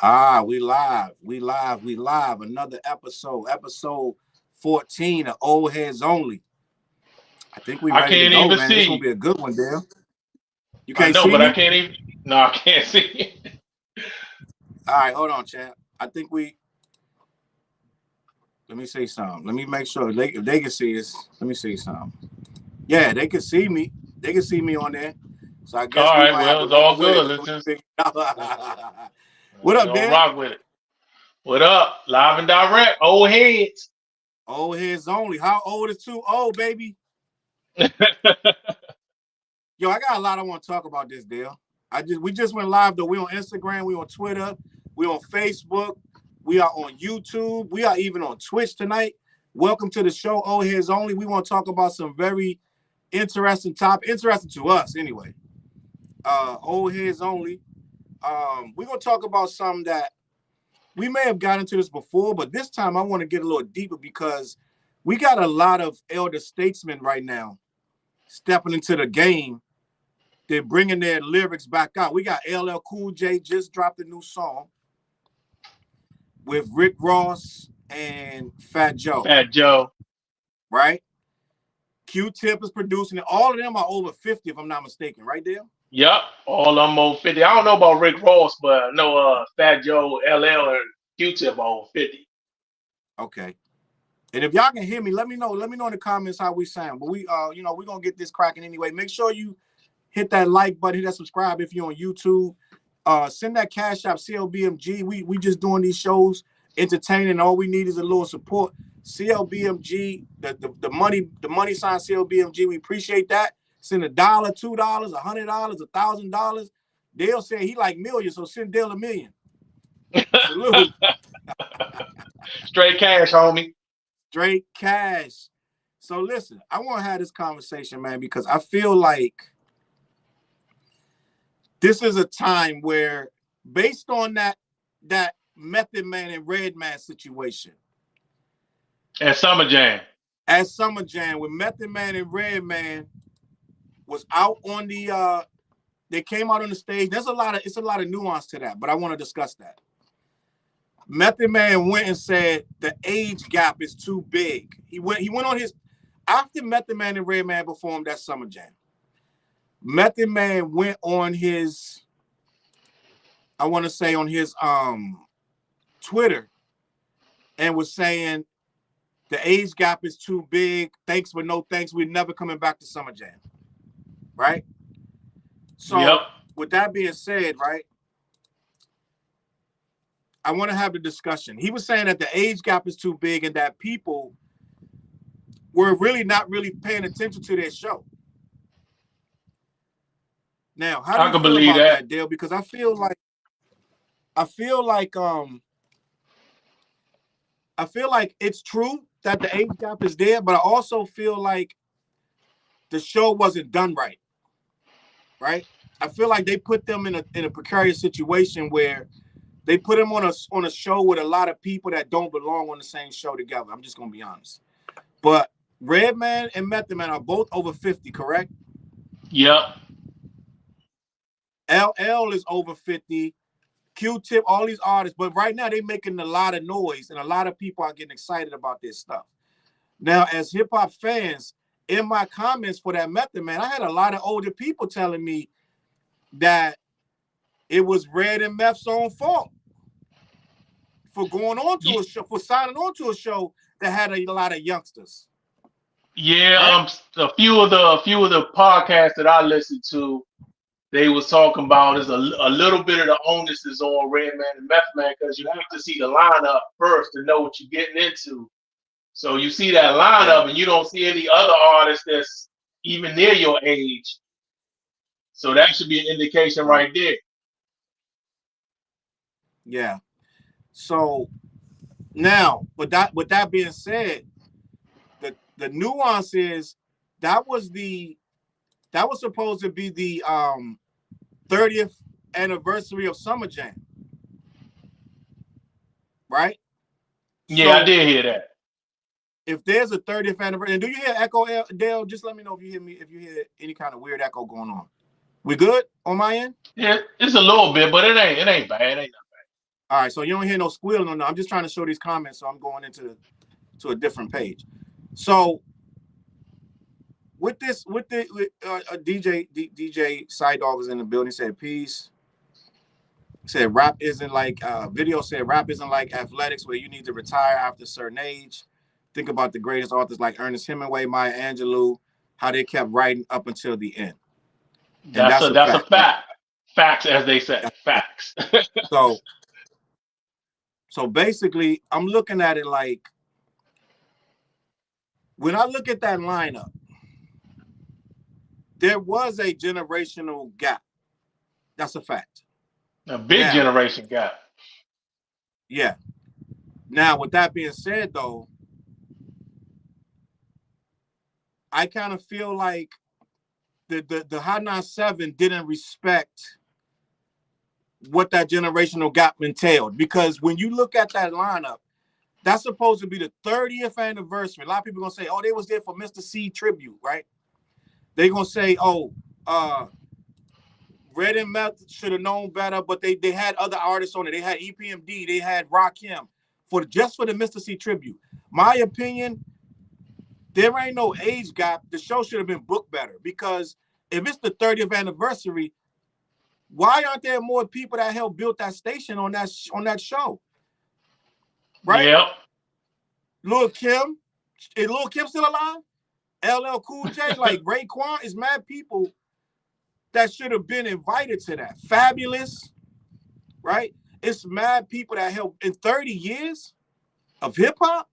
Ah, we live. We live. We live. Another episode. Episode 14 of Old Heads Only. I think we I ready to can't go, even man. This see gonna you. be a good one, Dale. You I can't know, see but I me? can't even. No, I can't see you. All right, hold on, champ. I think we let me say something. Let me make sure if they can see us. Let me say something. Yeah, they can see me. They can see me on there. So I guess All we right, might have well, to it's roll all with it good. till Let's we just figure it let's, out. What we're up, gonna Dale? rock with it. What up? Live and direct. Old heads. Old Heads Only. How old is too old, baby? Yo, I got a lot I want to talk about this, Dale. We just went live though. We on Instagram, we on Twitter, we on Facebook, we are on YouTube, we are even on Twitch tonight. Welcome to the show, Old Heads Only. We want to talk about some very interesting topic, interesting to us anyway. Old Heads Only. We're gonna talk about something that we may have gotten into this before, but this time I want to get a little deeper because we got a lot of elder statesmen right now stepping into the game. They're bringing their lyrics back out. We got LL Cool J just dropped a new song with Rick Ross and Fat Joe, Fat Joe. right? Q-Tip is producing it. All of them are over 50, if I'm not mistaken, right there? Yep. All I'm over 50. I don't know about Rick Ross, but I know Fat Joe, LL, and Q-Tip are over 50. Okay. And if y'all can hear me, let me know. Let me know in the comments how we sound. But we're gonna get this cracking anyway. Make sure you hit that like button, hit that subscribe if you're on YouTube. Send that cash app CLBMG. We just doing these shows, entertaining. All we need is a little support. CLBMG, the money sign CLBMG. We appreciate that. Send $1, $2, $100, $1,000. Dale said he like millions, so send Dale a million. Salute. Straight cash, homie. Straight cash. So listen, I want to have this conversation, man, because I feel like this is a time where, based on that Method Man and Redman situation, And Summer Jam. at Summer Jam, when Method Man and Redman was out on they came out on the stage. It's a lot of nuance to that, but I want to discuss that. Method Man went and said the age gap is too big. He went on his after Method Man and Redman performed that Summer Jam. Method Man went on his, I want to say on his Twitter, and was saying the age gap is too big. Thanks, but no thanks. We're never coming back to Summer Jam. Right? Yep. So with that being said, right, I want to have the discussion. He was saying that the age gap is too big and that people were really not really paying attention to their show. Now, how do I you can feel believe about that. that, Dale? Because I feel like it's true that the age gap is there, but I also feel like the show wasn't done right. Right? I feel like they put them in a precarious situation where they put them on a show with a lot of people that don't belong on the same show together. I'm just gonna be honest. But Redman and Method Man are both over 50, correct? Yep. LL is over 50. Q-Tip, all these artists, but right now they're making a lot of noise and a lot of people are getting excited about this stuff. Now, as hip hop fans, in my comments for that Method Man, I had a lot of older people telling me that it was Red and Meth's own fault for going on to a show, for signing on to a show that had a lot of youngsters. Yeah. Right? A few of the podcasts that I listened to, they was talking about is a little bit of the onus is on Redman and Meth Man because you have to see the lineup first to know what you're getting into. So you see that Yeah. lineup and you don't see any other artists that's even near your age. So that should be an indication Right. right there. Yeah. So now, with that being said, the nuance is that was supposed to be the 30th anniversary of Summer Jam, right? Yeah, I So did hear that. if there's a 30th anniversary, and do you hear echo, Dale? Just let me know if you hear me, if you hear any kind of weird echo going on. We good on my end? Yeah, it's a little bit, but it ain't bad. It ain't nothing. All right, so you don't hear no squealing on. I'm just trying to show these comments, so I'm going into a different page. So with DJ Side Dog was in the building. Said peace. Said rap isn't like video. Said rap isn't like athletics where you need to retire after a certain age. Think about the greatest authors like Ernest Hemingway, Maya Angelou, how they kept writing up until the end. And That's a fact. Right? fact. Facts, as they say. Facts. So basically, I'm looking at it like when I look at that lineup, there was a generational gap. That's a fact. A big generation gap. Yeah. Now, with that being said, though, I kind of feel like the Hot 97 didn't respect what that generational gap entailed. Because when you look at that lineup, that's supposed to be the 30th anniversary. A lot of people are going to say, oh, they was there for Mr. C tribute, right? They're going to say, oh, Red and Meth should have known better, but they had other artists on it. They had EPMD, they had Rakim just for the Mr. C tribute. My opinion, there ain't no age gap. The show should have been booked better because if it's the 30th anniversary, why aren't there more people that helped build that station on that show? Right? Yep. Lil Kim, is Lil Kim still alive? LL Cool J, like Raekwon, is mad people that should have been invited to that. Fabulous, right? It's mad people that helped in 30 years of hip hop.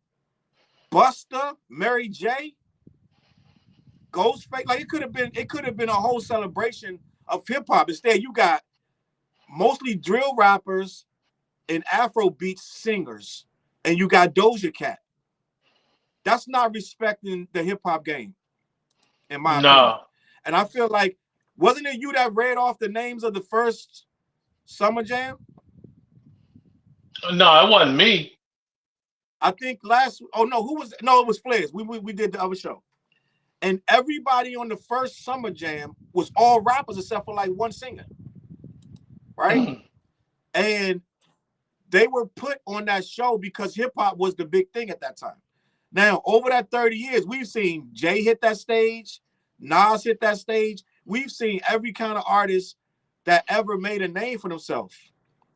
Busta, Mary J, Ghostface, like it could have been a whole celebration of hip hop. Instead, you got mostly drill rappers and Afrobeat singers, and you got Doja Cat. That's not respecting the hip hop game, in my opinion. And I feel like, wasn't it you that read off the names of the first Summer Jam? No, it wasn't me. I think it was Flares. We did the other show. And everybody on the first Summer Jam was all rappers except for like one singer. Right? And they were put on that show because hip hop was the big thing at that time. Now, over that 30 years, we've seen Jay hit that stage, Nas hit that stage. We've seen every kind of artist that ever made a name for themselves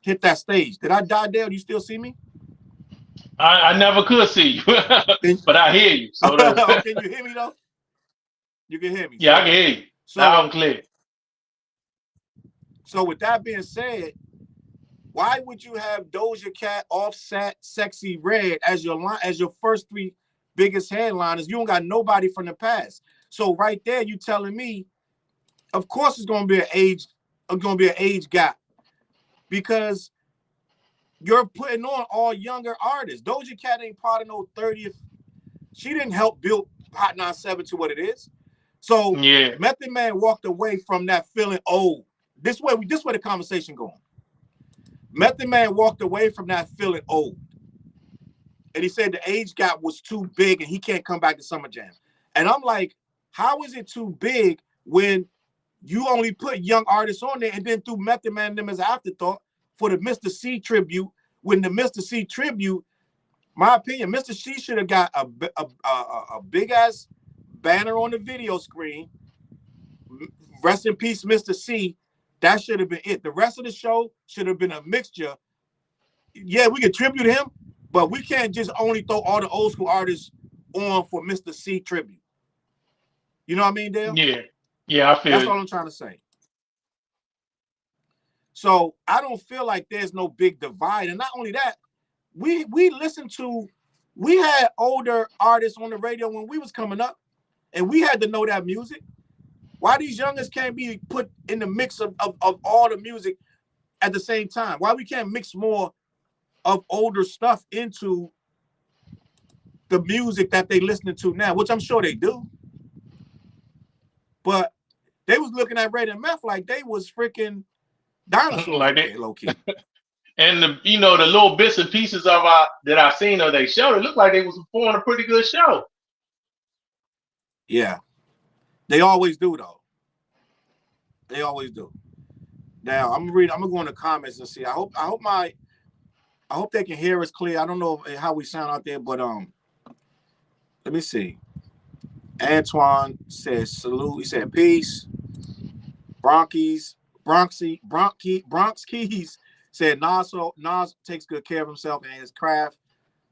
hit that stage. Did I die, Dale? Do you still see me? I never could see you, but I hear you. So can you hear me though? You can hear me. Yeah, I can hear you. Loud and clear. So with that being said, why would you have Doja Cat, Offset, Sexy Red as your first three biggest headliners? You don't got nobody from the past. So right there, you telling me, of course, it's gonna be an age gap because you're putting on all younger artists. Doja Cat ain't part of no 30th. She didn't help build Hot 97 to what it is. So Method Man walked away from that feeling old. This way the conversation going. Method Man walked away from that feeling old. And he said the age gap was too big and he can't come back to Summer Jam. And I'm like, how is it too big when you only put young artists on there and then threw Method Man and them as an afterthought for the Mr. C tribute? When the Mr. C tribute, my opinion, Mr. C should have got a big ass banner on the video screen. Rest in peace, Mr. C. That should have been it. The rest of the show should have been a mixture. Yeah, we can tribute him, but we can't just only throw all the old school artists on for Mr. C tribute. You know what I mean, Dale? Yeah, I feel that's all I'm trying to say. So I don't feel like there's no big divide. And not only that, we had older artists on the radio when we was coming up, and we had to know that music. Why these youngers can't be put in the mix of all the music at the same time? Why we can't mix more of older stuff into the music that they listening to now, which I'm sure they do. But they was looking at Red and Meth like they was freaking dinosaurs, like low key. And the little bits and pieces of that I seen of they show, it looked like they was performing a pretty good show. Yeah, they always do though. They always do. Now I'm gonna go in the comments and see. I hope my I hope they can hear us clear. I don't know how we sound out there, but let me see. Antoine says salute. He said peace. Bronx Keys said Nas takes good care of himself and his craft.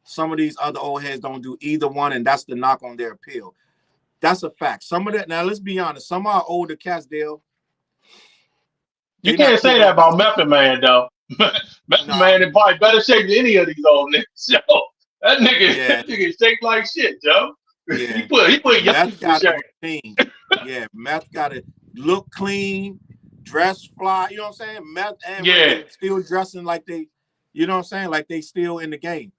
Some of these other old heads don't do either one, and that's the knock on their appeal. That's a fact. Some of that, now let's be honest, some of our older cats, Dale. You can't say that about Method Man, though. Method Man in probably better shape than any of these old niggas, yo. That nigga shake like shit, Joe. Yeah. he put Meth got a routine. Yeah, Meth got to look clean, dress fly, you know what I'm saying? Meth and Ray still dressing like they, you know what I'm saying? Like they still in the game.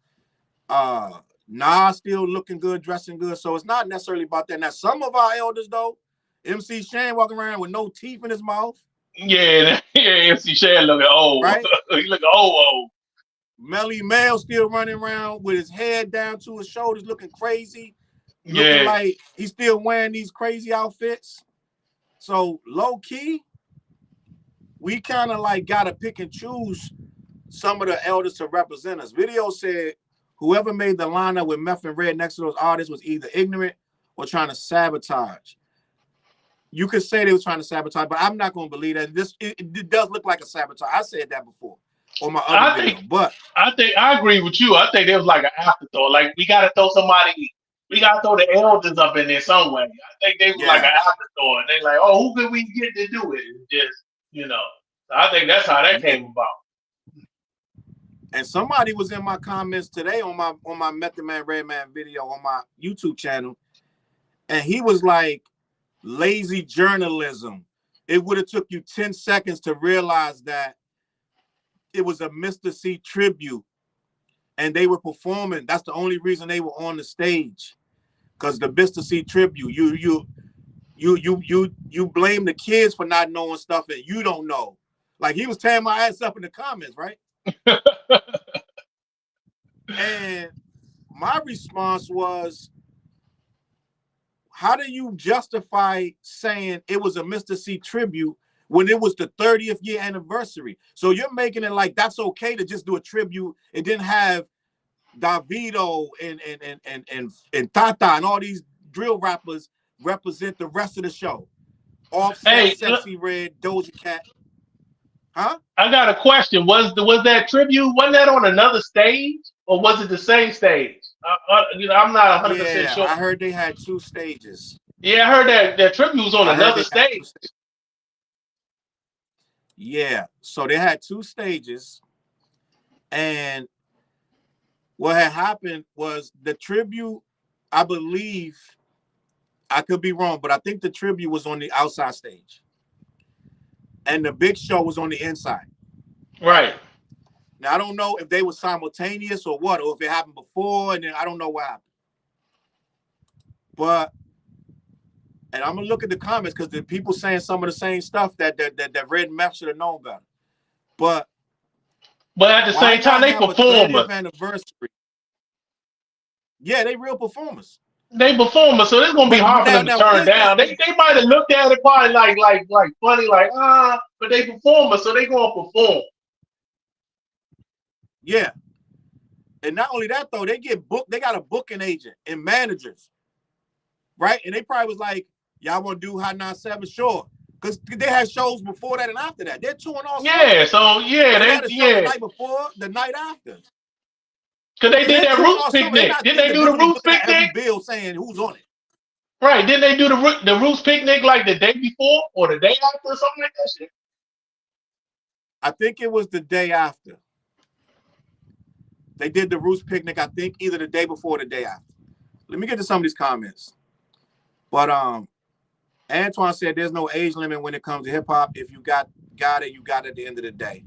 Nas still looking good, dressing good. So it's not necessarily about that. Now, some of our elders, though, MC Shan walking around with no teeth in his mouth. Yeah, MC Shan looking old. Right? He looking old. Melly Mel still running around with his head down to his shoulders, looking crazy. Looking like he's still wearing these crazy outfits. So low key, we kind of like gotta pick and choose some of the elders to represent us. Video said whoever made the lineup with Meth and Red next to those artists was either ignorant or trying to sabotage. You could say they were trying to sabotage, but I'm not going to believe that. It does look like a sabotage. I said that before on my other video. But I agree with you. I think it was like an afterthought. Like we got to throw the elders up in there some way. I think they was like an afterthought. And they like, oh, who could we get to do it? And just, you know. So I think that's how that came about. And somebody was in my comments today on my Method Man Redman video on my YouTube channel, and he was like, lazy journalism. It would have took you 10 seconds to realize that it was a Mr. C tribute and they were performing. That's the only reason they were on the stage, because the Mr. C tribute, you blame the kids for not knowing stuff that you don't know. Like he was tearing my ass up in the comments, right? And my response was, how do you justify saying it was a Mr. C tribute when it was the 30th year anniversary? So you're making it like that's okay to just do a tribute. It didn't have Davido and Tata and all these drill rappers represent the rest of the show. Offset, Sexy Red, Doja Cat. Huh? I got a question. Was that tribute? Wasn't that on another stage, or was it the same stage? I'm not 100% sure. I heard they had 2 stages. Yeah, I heard that tribute was on another stage. Yeah, so they had 2 stages, and what had happened was the tribute, I believe, I could be wrong, but I think the tribute was on the outside stage, and the big show was on the inside. Right. Now, I don't know if they were simultaneous or what, or if it happened before, and then I don't know what happened. But, and I'm going to look at the comments because the people saying some of the same stuff that Red Meth should have known better. But at the same time, they performers. Anniversary. Yeah, they real performers. They performers, so it's going to be hard for them to turn down. They might have looked at it probably like funny, but they performers, so they going to perform. Yeah. And not only that, though, they get booked. They got a booking agent and managers, right? And they probably was like, y'all want to do Hot 97? Sure. Because they had shows before that and after that. They're touring all summer. So, yeah. They had a show the night before, the night after. Because they did that Roots picnic. Didn't they do the Roots picnic? Every bill saying who's on it. Right. Didn't they do the Roots picnic like the day before or the day after or something like that shit? I think it was the day after. They did the Roots picnic, I think, either the day before or the day after. Let me get to some of these comments. But Antoine said there's no age limit when it comes to hip hop. If you got it, you got it at the end of the day.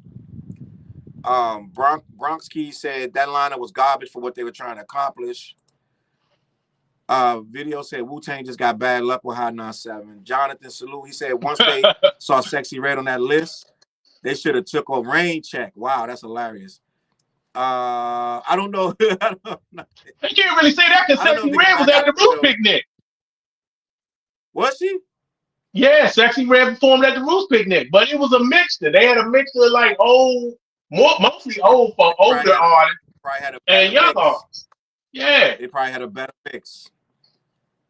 Bronx Key said that lineup was garbage for what they were trying to accomplish. Video said Wu-Tang just got bad luck with Hot 97. Jonathan Salute, he said once they saw Sexy Red on that list, they should have took a rain check. Wow, that's hilarious. I don't know. You can't really say that because Sexy Red was at the Roots picnic. Was she? Yeah, Sexy Red performed at the Roots picnic, but it was a mixture. They had a mixture of like old mostly old folk, older artists, probably had a and better young mix. artists. Yeah, They probably had a better mix.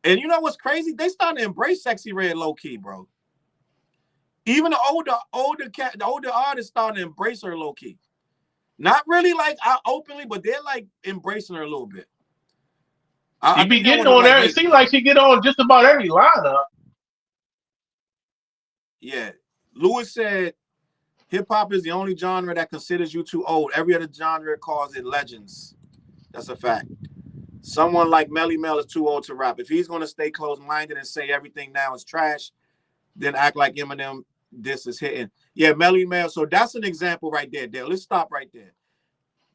And you know what's crazy? They starting to embrace Sexy Red low key, bro. Even the older artists starting to embrace her low key. Not really like openly, but they're like embracing her a little bit. she be getting on there. It seems like she get on just about every lineup. Yeah. Lewis said, hip hop is the only genre that considers you too old. Every other genre calls it legends. That's a fact. Someone like Melly Mel is too old to rap. If he's going to stay closed-minded and say everything now is trash, then act like Eminem, this is hitting. Yeah, Melly Mel. So that's an example right there, Dale. Let's stop right there.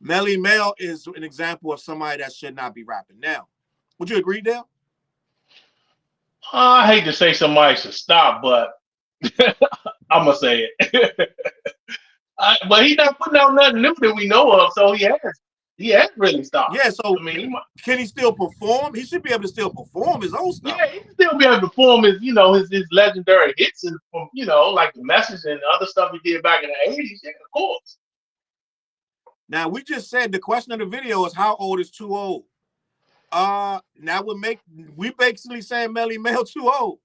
Melly Mel is an example of somebody that should not be rapping. Now, would you agree, Dale? I hate to say somebody should stop, but I'm going to say it. But he's not putting out nothing new that we know of, so he has really stopped. Yeah, so I mean, can he still perform? He should be able to still perform his own stuff. Yeah, he can still be able to perform his legendary hits and like The Message and other stuff he did back in the 80s. Yeah, of course. Now we just said the question of the video is how old is too old. Now we basically saying Melly Mel too old.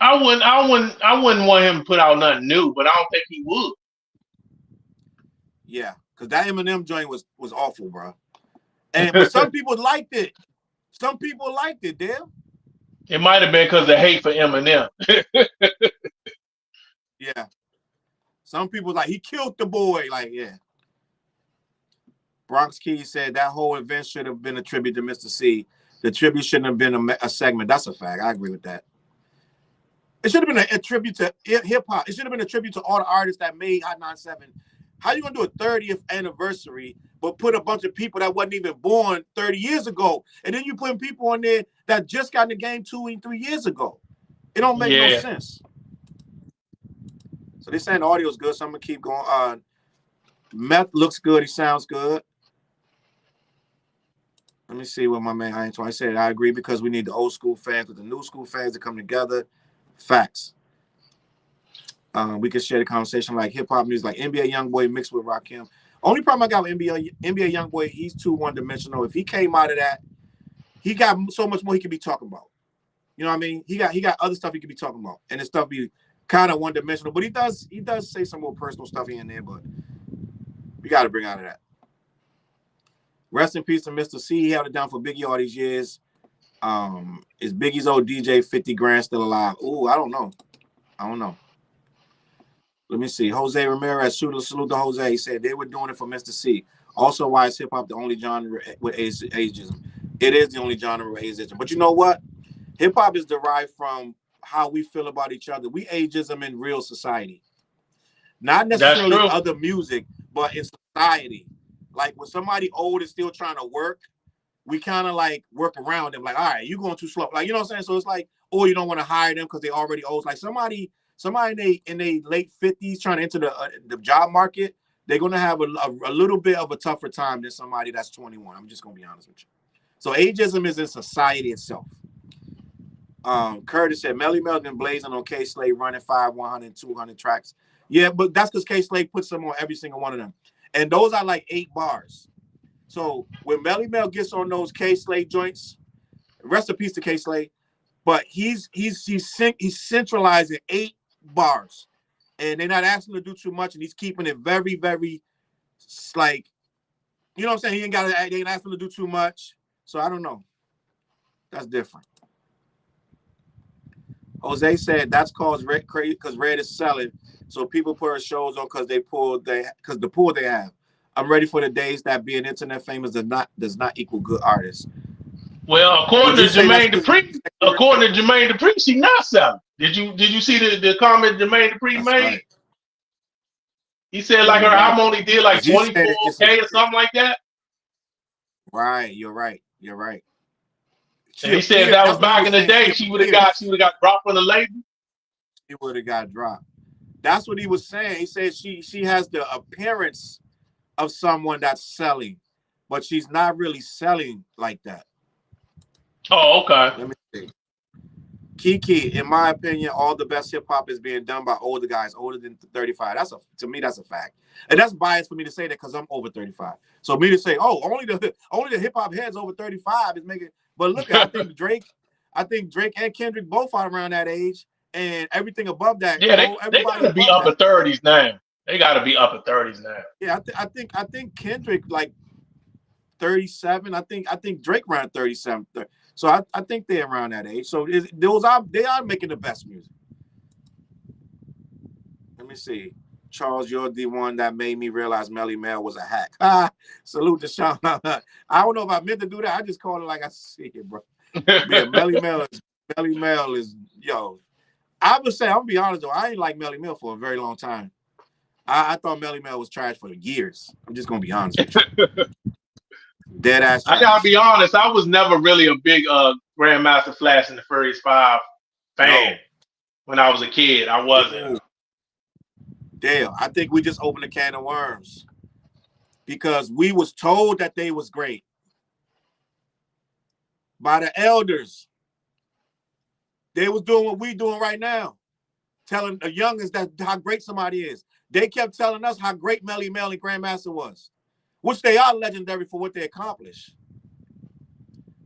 I wouldn't want him to put out nothing new, but I don't think he would. Yeah, because that Eminem joint was awful, bro. But some people liked it. Some people liked it, Dale. It might have been because of hate for Eminem. Yeah. Some people like he killed the boy. Like, yeah. Bronx Key said that whole event should have been a tribute to Mr. C. The tribute shouldn't have been a segment. That's a fact. I agree with that. It should have been a tribute to hip hop. It should have been a tribute to all the artists that made Hot 97. How you gonna do a 30th anniversary, but put a bunch of people that wasn't even born 30 years ago, and then you putting people on there that just got in the game 2 and 3 years ago? It don't make no sense. So they're saying the audio is good, so I'm gonna keep going. Meth looks good. He sounds good. Let me see what my man Antoine said. I agree because we need the old school fans with the new school fans to come together. Facts. We can share the conversation like hip hop music, like NBA YoungBoy mixed with Rakim. Only problem I got with NBA YoungBoy, he's too one-dimensional. If he came out of that, he got so much more he could be talking about. You know what I mean? He got other stuff he could be talking about, and his stuff be kind of one-dimensional. But he does say some more personal stuff here and there. But we got to bring out of that. Rest in peace to Mr. C. He held it down for Biggie all these years. Is Biggie's old DJ 50 Grand still alive? Ooh, I don't know. Let me see. Jose Ramirez, salute to Jose. He said they were doing it for Mr. C. Also, why is hip hop the only genre with ageism? It is the only genre with ageism. But you know what? Hip hop is derived from how we feel about each other. We ageism in real society. Not necessarily other music, but in society. Like when somebody old is still trying to work, we kind of like work around them. Like, all right, you going too slow. Like, you know what I'm saying? So it's like, or you don't want to hire them because they already old. Like somebody in their late 50s trying to enter the job market, they're going to have a little bit of a tougher time than somebody that's 21. I'm just going to be honest with you. So ageism is in society itself. Curtis said, Melly Mel been blazing on K-Slade running 5, 100, 200 tracks. Yeah, but that's because K-Slade puts them on every single one of them. And those are like 8 bars. So when Melly Mel gets on those K-Slade joints, rest in peace to K-Slade, but he's centralizing 8 bars, and they're not asking him to do too much, and he's keeping it very, very like, you know what I'm saying? They ain't asking him to do too much. So I don't know. That's different. Jose said that's caused because Red is selling, so people put her shows on because the pool they have. I'm ready for the days that being internet famous does not equal good artists. Well, according to Jermaine Dupri, she's not selling. Did you see the comment Jermaine Dupri made? Right. He said like her album only did like 24K or something like that. Right, you're right. And he said if that was back in the day, she would have got dropped from the label. She would have got dropped. That's what he was saying. He said she has the appearance of someone that's selling, but she's not really selling like that. Oh, okay. Let me see. Kiki, in my opinion, all the best hip hop is being done by older guys, older than 35. To me, that's a fact, and that's biased for me to say that because I'm over 35. So me to say, oh, only the hip hop heads over 35 is making. But look, I think Drake and Kendrick both are around that age, and everything above that, Yeah, they everybody gotta be above upper that. 30s now. They gotta be upper 30s now. Yeah, I think Kendrick like 37. I think Drake around 37. So I think they're around that age. So they are making the best music. Let me see. Charles, you're the one that made me realize Melly Mel was a hack. Salute to Sean. I don't know if I meant to do that. I just called it like I see it, bro. Yeah, Melly Mel is yo. I would say, I'm gonna be honest though, I ain't like Melly Mel for a very long time. I thought Melly Mel was trash for years. I'm just gonna be honest with you. Dead ass trash. I gotta be honest, I was never really a big Grandmaster Flash and the Furious 5 fan when I was a kid. I wasn't. Dale, I think we just opened a can of worms because we was told that they was great by the elders. They was doing what we doing right now, telling the youngest that how great somebody is. They kept telling us how great Melly Mel and Grandmaster was, which they are legendary for what they accomplished.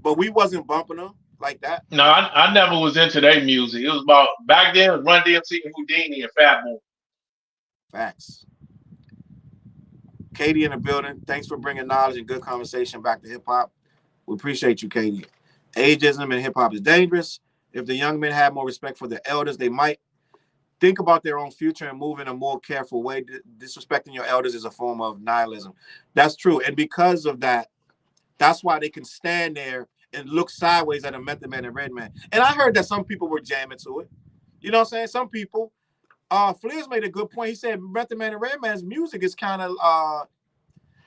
But we wasn't bumping them like that. No, I never was into their music. It was about back then. It was Run DMC and Houdini and Fat Boy. Facts. Katie in the building. Thanks for bringing knowledge and good conversation back to hip hop. We appreciate you, Katie. Ageism in hip hop is dangerous. If the young men had more respect for the elders, they might think about their own future and move in a more careful way. Disrespecting your elders is a form of nihilism. That's true. And because of that, that's why they can stand there and look sideways at a Method Man and Redman. And I heard that some people were jamming to it. You know what I'm saying? Some people. Fleers made a good point. He said Method Man and Redman's music is kind of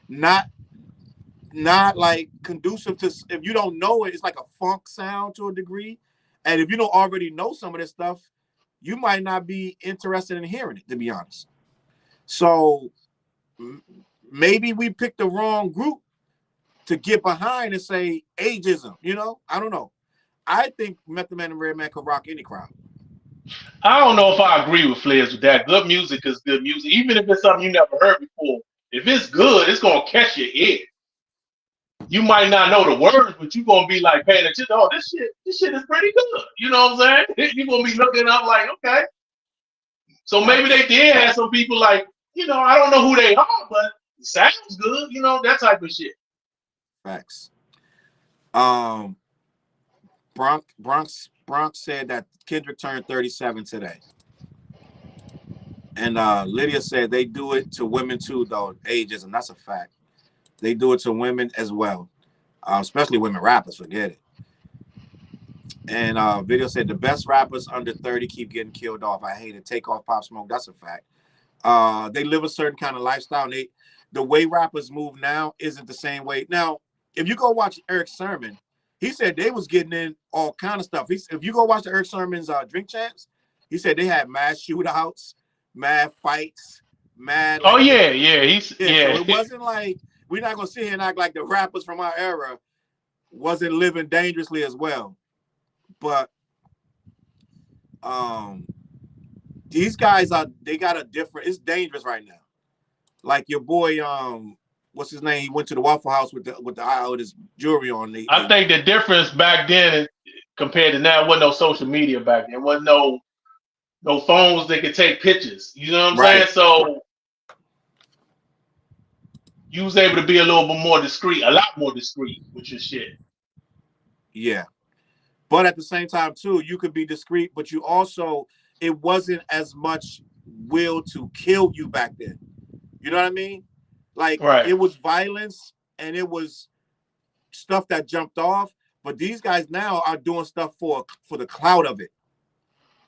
not like conducive to, if you don't know it, it's like a funk sound to a degree. And if you don't already know some of this stuff, you might not be interested in hearing it, to be honest. So maybe we picked the wrong group to get behind and say ageism, you know? I don't know. I think Method Man and Redman could rock any crowd. I don't know if I agree with Flares with that. Good music is good music, even if it's something you never heard before. If it's good, it's gonna catch your ear. You might not know the words, but you're gonna be like paying attention. Oh, this shit is pretty good. You know what I'm saying? You're gonna be looking up like, okay. So maybe they did have some people like, you know, I don't know who they are, but it sounds good, you know, that type of shit. Facts. Bronx said that Kendrick turned 37 today. And Lydia said they do it to women too, though. Ageism, that's a fact. They do it to women as well, especially women rappers. Forget it. And Video said the best rappers under 30 keep getting killed off. I hate it. Take off Pop Smoke. That's a fact. They live a certain kind of lifestyle. And the way rappers move now isn't the same way. Now, if you go watch Eric Sermon, he said they was getting in all kind of stuff. If you go watch the Eric Sermon's Drink Champs, he said they had mass shootouts, mad fights, mad. Like, yeah. So it wasn't like, we're not gonna sit here and act like the rappers from our era wasn't living dangerously as well. But these guys they got a different. It's dangerous right now. Like your boy, what's his name? He went to the Waffle House with his jewelry on. I think the difference back then compared to now, wasn't no social media back then. Wasn't no phones that could take pictures. You know what I'm saying? So you was able to be a little bit more discreet, a lot more discreet with your shit. Yeah. But at the same time, too, you could be discreet, but you also, it wasn't as much will to kill you back then. You know what I mean? Like, It was violence and it was stuff that jumped off. But these guys now are doing stuff for the clout of it.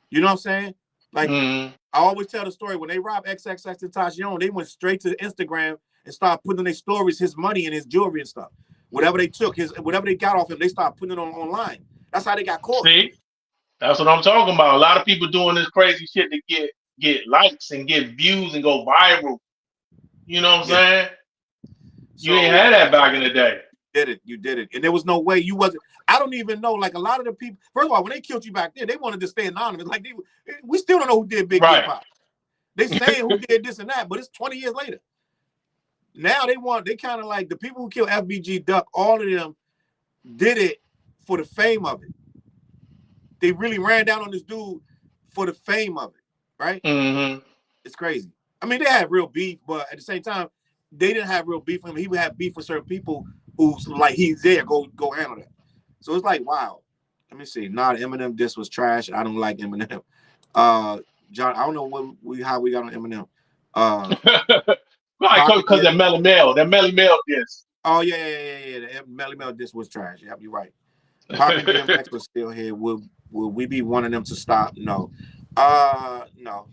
You know what I'm saying? Like, I always tell the story, when they robbed XXXTentacion, they went straight to Instagram and started putting in their stories, his money and his jewelry and stuff. Whatever they took, whatever they got off him, they started putting it online. That's how they got caught. See? That's what I'm talking about. A lot of people doing this crazy shit to get likes and get views and go viral. You know what I'm saying? You ain't had that back in the day. did it. You did it. And there was no way you wasn't. I don't even know. Like a lot of the people, first of all, when they killed you back then, they wanted to stay anonymous. Like we still don't know who did Big Right. Hip Hop. They saying who did this and that, but it's 20 years later. Now they kind of like the people who killed FBG Duck, all of them did it for the fame of it. They really ran down on this dude for the fame of it, right? Mm-hmm. It's crazy. I mean, they had real beef, but at the same time, they didn't have real beef with him. He would have beef with certain people who's like, he's there, go handle that. So it's like, wow. Let me see. Nah, Eminem, this was trash. I don't like Eminem. John, I don't know how we got on Eminem. Right, because that Melly Mel disc. Oh yeah. The Melly Mel disc was trash. Yep, you're right. Pac and DMX was still here. Will we be wanting them to stop? No. No.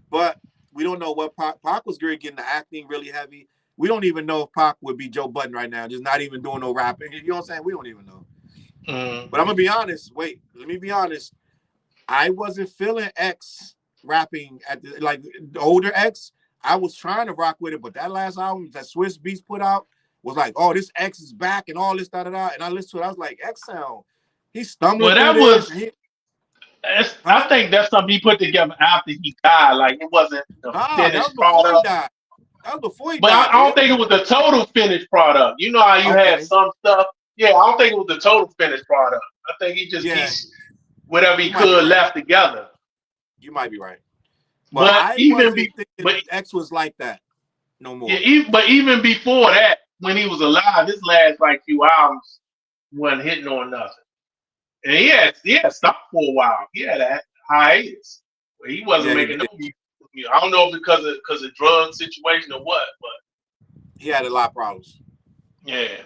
But we don't know what Pac was great getting the acting really heavy. We don't even know if Pac would be Joe Budden right now, just not even doing no rapping. You know what I'm saying? We don't even know. But I'm gonna be honest. Wait, let me be honest. I wasn't feeling X rapping at the older X. I was trying to rock with it, but that last album that Swiss Beats put out was like, oh, this X is back and all this, da-da-da. And I listened to it, I was like, X sound. He's stumbling through this. I think that's something he put together after he died. Like, it wasn't the finished product. That was before he died. But I don't think it was the total finished product. You know how you had some stuff? Yeah, I don't think it was the total finished product. I think he just pieced whatever he could left together. You might be right. But X was like that no more. Yeah, but even before that, when he was alive, his last few albums wasn't hitting on nothing. And he had stopped for a while. He had a hiatus where he wasn't making no music. I don't know if because of drug situation or what, but he had a lot of problems. Yeah.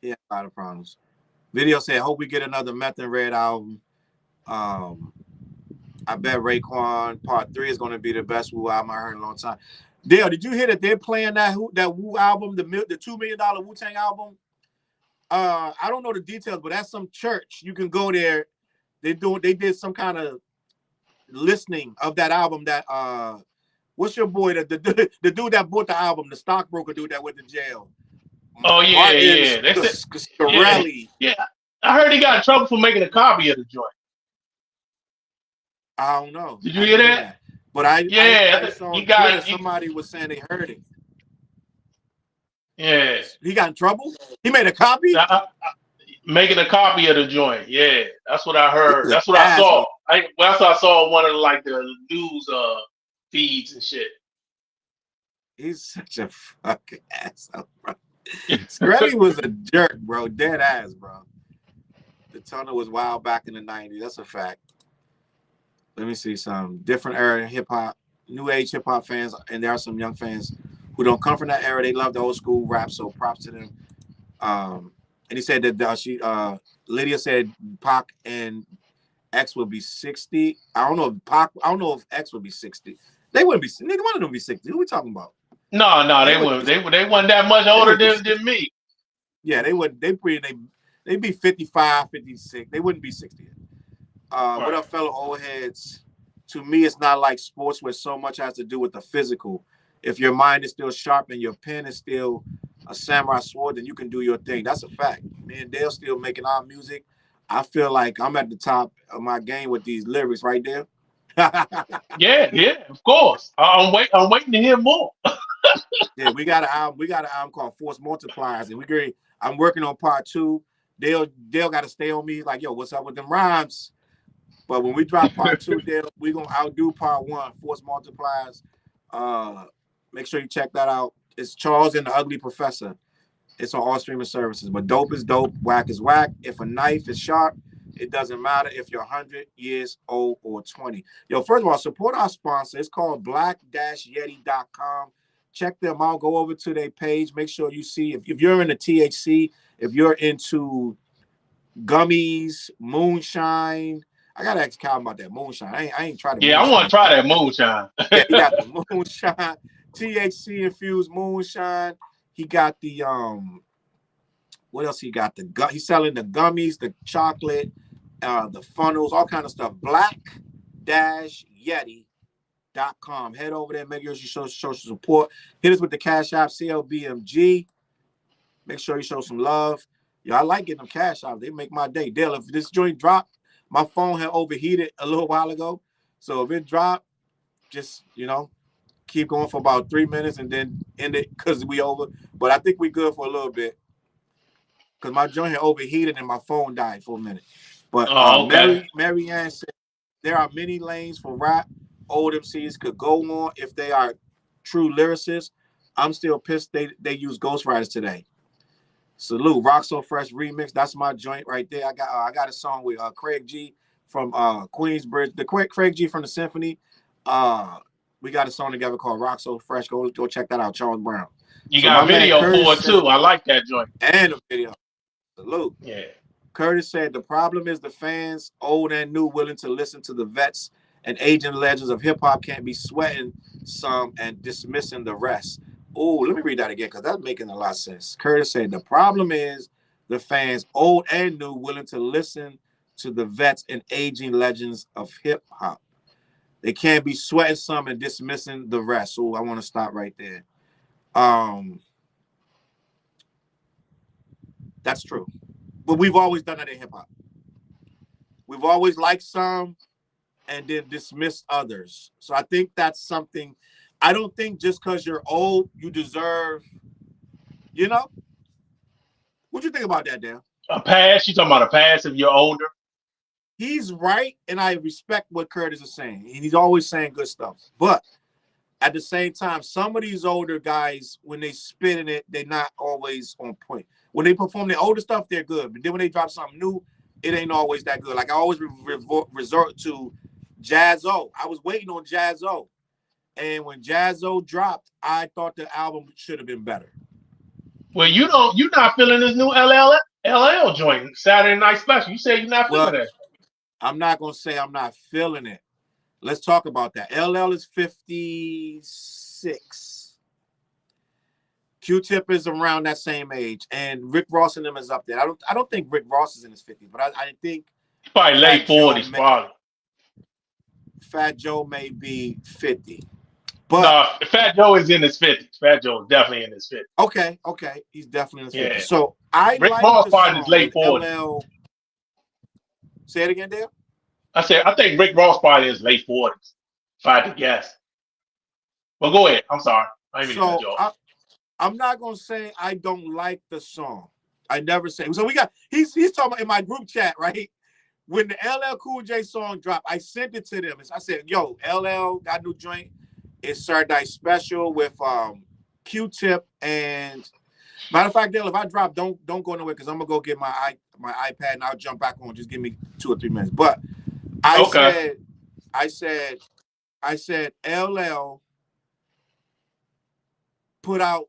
He had a lot of problems. Video said, hope we get another Meth and Red album. I bet Raekwon Part 3 is going to be the best Wu album I heard in a long time. Dale, did you hear that they're playing that Wu album, the $2 million Wu-Tang album? I don't know the details, but at some church, you can go there. They did some kind of listening of that album. That what's your boy, the dude that bought the album, the stockbroker dude that went to jail. Oh yeah. Yeah. I heard he got in trouble for making a copy of the joint. I don't know. Did you hear that? But I saw somebody was saying they heard it. Yeah. He got in trouble? He made a copy? Making a copy of the joint. Yeah. That's what I heard. That's what I saw. That's what I saw one of the news feeds and shit. He's such a fucking asshole, bro. Screlly was a jerk, bro. Dead ass, bro. The tunnel was wild back in the 90s. That's a fact. Let me see some different era hip hop, new age hip hop fans, and there are some young fans who don't come from that era. They love the old school rap, so props to them. And he said that Lydia said Pac and X would be 60. I don't know if X would be 60. They wouldn't be. Neither one of them would be 60. Who are we talking about? No, they wouldn't. They weren't that much older than me. Yeah, they would. They'd be 55, 56. They wouldn't be 60. Right. What up, fellow old heads? To me, it's not like sports where so much has to do with the physical. If your mind is still sharp and your pen is still a samurai sword, then you can do your thing. That's a fact. Me and Dale still making our music. I feel like I'm at the top of my game with these lyrics right there. Yeah, of course. I'm waiting to hear more. Yeah, we got an album called Force Multipliers, and I'm working on part 2. Dale got to stay on me like, yo, what's up with them rhymes? But when we drop part 2, Dale, we're gonna outdo part 1, Force Multipliers. Make sure you check that out. It's Charles and the Ugly Professor. It's on all streaming services. But dope is dope, whack is whack. If a knife is sharp, it doesn't matter if you're 100 years old or 20. Yo, first of all, support our sponsor. It's called black-yeti.com. Check them out. Go over to their page. Make sure you see if you're into THC, if you're into gummies, moonshine. I gotta ask Cal about that moonshine. I ain't tried it. Yeah, I want to try that moonshine. Yeah, he got the moonshine, THC infused moonshine. He got the what else he got? He's selling the gummies, the chocolate, the funnels, all kind of stuff. Black-Yeti.com. Head over there, make sure you show social support. Hit us with the Cash App CLBMG. Make sure you show some love. Yeah, I like getting them cash out. They make my day. Dale, if this joint dropped, my phone had overheated a little while ago. So if it dropped, just, keep going for about 3 minutes and then end it because we over. But I think we good for a little bit because my joint had overheated and my phone died for a minute. But Oh, okay. Mary Ann said there are many lanes for rap. Old MCs could go on if they are true lyricists. I'm still pissed they use ghostwriters today. Salute, Rock So Fresh remix. That's my joint right there. I got a song with Craig G from Queensbridge. The Craig G from the Symphony. We got a song together called Rock So Fresh. Go check that out, Charles Brown. You So my got a man video for Curtis it said, too. I like that joint. and a video. Salute. Yeah. Curtis said the problem is the fans, old and new, willing to listen to the vets and aging legends of hip hop can't be sweating some and dismissing the rest. Oh, let me read that again because that's making a lot of sense. Curtis said the problem is the fans, old and new, willing to listen to the vets and aging legends of hip hop. They can't be sweating some and dismissing the rest. So I want to stop right there. That's true. But we've always done that in hip hop. We've always liked some and then dismiss others. So I think that's something. I don't think just because you're old, you deserve, What do you think about that, Dan? A pass? You talking about a pass if you're older? He's right, and I respect what Curtis is saying. He's always saying good stuff. But at the same time, some of these older guys, when they spit in it, they're not always on point. When they perform their older stuff, they're good. But then when they drop something new, it ain't always that good. Like I always resort to Jazz-O. I was waiting on Jazz-O. And when Jazz-O dropped, I thought the album should have been better. Well, you're not feeling this new LL joint, Saturday Night Special. You say you're not feeling it. I'm not gonna say I'm not feeling it. Let's talk about that. LL is 56. Q-Tip is around that same age, and Rick Ross and them is up there. I don't think Rick Ross is in his 50s, but I think probably late 40s, probably. Fat Joe may be 50. But no, Fat Joe is in his 50s. Fat Joe is definitely in his 50s. Okay. He's definitely in his 50s. Yeah. So I Rick like Ross the probably in song his late with 40s. LL. Say it again, Dale. I think Rick Ross probably in his late 40s, if I had to guess. Well, go ahead. I'm sorry. I didn't mean to cut you off. I'm not gonna say I don't like the song. I never say. So we got he's talking about in my group chat, right? When the LL Cool J song dropped, I sent it to them. I said, "Yo, LL got a new joint. It's Saturday Night Special with Q-Tip and matter of fact, Dale, if I drop, don't go nowhere because I'm gonna go get my iPad and I'll jump back on. Just give me 2 or 3 minutes. But I said LL put out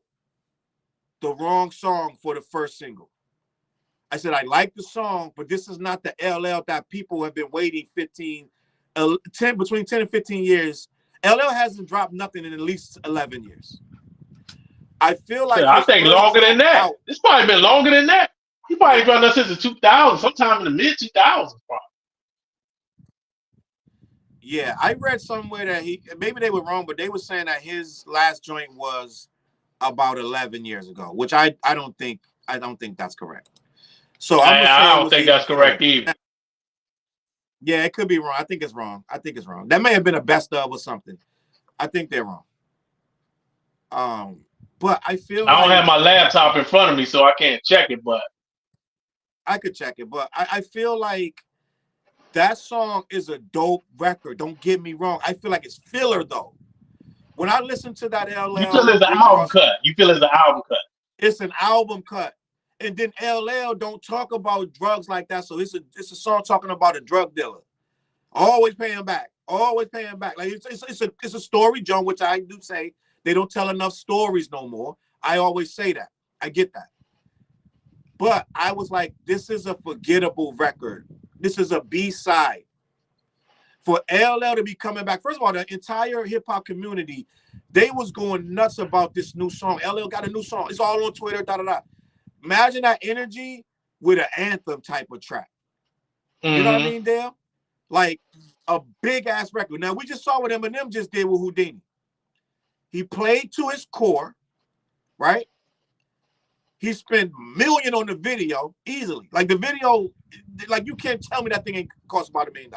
the wrong song for the first single. I said I like the song, but this is not the LL that people have been waiting between 10 and 15 years. LL hasn't dropped nothing in at least 11 years. I feel like I think longer than that. It's probably been longer than that. He probably dropped us since the 2000s, sometime in the mid 2000s, probably. Yeah, I read somewhere that maybe they were wrong, but they were saying that his last joint was about 11 years ago, which I don't think that's correct. So I don't think that's correct either. Yeah, it could be wrong. I think it's wrong. That may have been a best of or something. I think they're wrong. But I feel I don't have my laptop in front of me, so I can't check it, but I could check it. But I feel like that song is a dope record. Don't get me wrong. I feel like it's filler though. When I listen to that LL, you feel it's an album cut. It's an album cut. And then LL don't talk about drugs like that. So it's a song talking about a drug dealer. Always paying back. Like it's a story, John, which I do say they don't tell enough stories no more. I always say that. I get that. But I was like, this is a forgettable record. This is a B-side. For LL to be coming back, first of all, the entire hip-hop community, they was going nuts about this new song. LL got a new song. It's all on Twitter, da-da-da. Imagine that energy with an anthem type of track. You know what I mean, Dale? Like a big-ass record. Now, we just saw what Eminem just did with Houdini. He played to his core, right? He spent $1 million on the video easily. Like the video, like you can't tell me that thing ain't cost about $1 million.